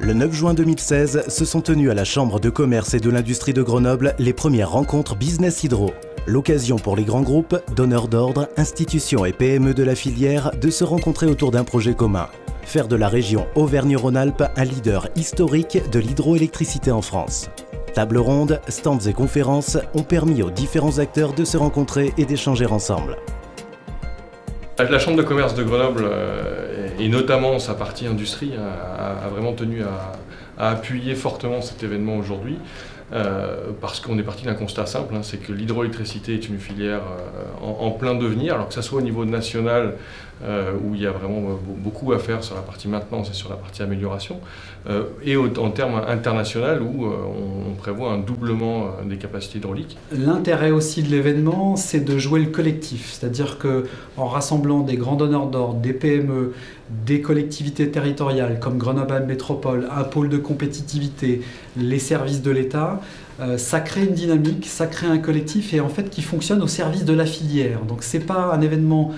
Le 9 juin 2016, se sont tenues à la Chambre de commerce et de l'industrie de Grenoble les premières rencontres Business Hydro. L'occasion pour les grands groupes, donneurs d'ordre, institutions et PME de la filière de se rencontrer autour d'un projet commun. Faire de la région Auvergne-Rhône-Alpes un leader historique de l'hydroélectricité en France. Tables rondes, stands et conférences ont permis aux différents acteurs de se rencontrer et d'échanger ensemble. La Chambre de commerce de Grenoble, et notamment sa partie industrie, a vraiment tenu à appuyer fortement cet événement aujourd'hui, parce qu'on est parti d'un constat simple, c'est que l'hydroélectricité est une filière en plein devenir, alors que ce soit au niveau national, où il y a vraiment beaucoup à faire sur la partie maintenance et sur la partie amélioration, et en termes international, où on prévoit un doublement des capacités hydrauliques. L'intérêt aussi de l'événement, c'est de jouer le collectif, c'est-à-dire qu'en rassemblant des grands donneurs d'ordre, des PME, des collectivités territoriales comme Grenoble Métropole, un pôle de compétitivité, les services de l'État, ça crée une dynamique, ça crée un collectif et en fait qui fonctionne au service de la filière. Donc c'est pas un événement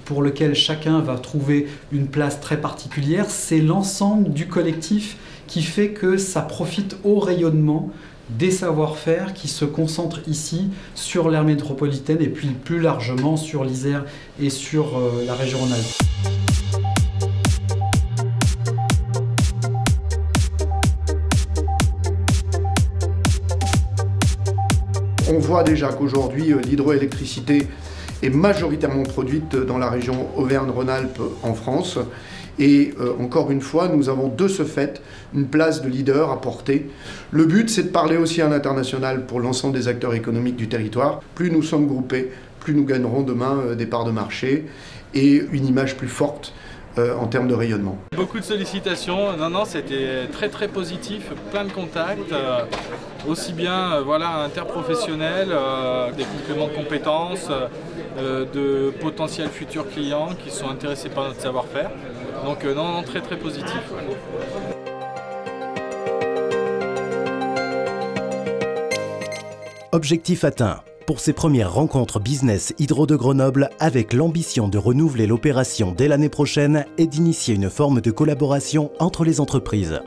pour lequel chacun va trouver une place très particulière, c'est l'ensemble du collectif qui fait que ça profite au rayonnement des savoir-faire qui se concentrent ici sur l'aire métropolitaine et puis plus largement sur l'Isère et sur la région Rhône-Alpes. On voit déjà qu'aujourd'hui, l'hydroélectricité est majoritairement produite dans la région Auvergne-Rhône-Alpes en France. Et encore une fois, nous avons de ce fait une place de leader à porter. Le but, c'est de parler aussi à l'international pour l'ensemble des acteurs économiques du territoire. Plus nous sommes groupés, plus nous gagnerons demain des parts de marché et une image plus forte en termes de rayonnement. Beaucoup de sollicitations, non, c'était très positif, plein de contacts, aussi bien interprofessionnels, des compléments de compétences, de potentiels futurs clients qui sont intéressés par notre savoir-faire. Donc non, très positif. Objectif atteint. Pour ces premières rencontres Business Hydro de Grenoble, avec l'ambition de renouveler l'opération dès l'année prochaine et d'initier une forme de collaboration entre les entreprises.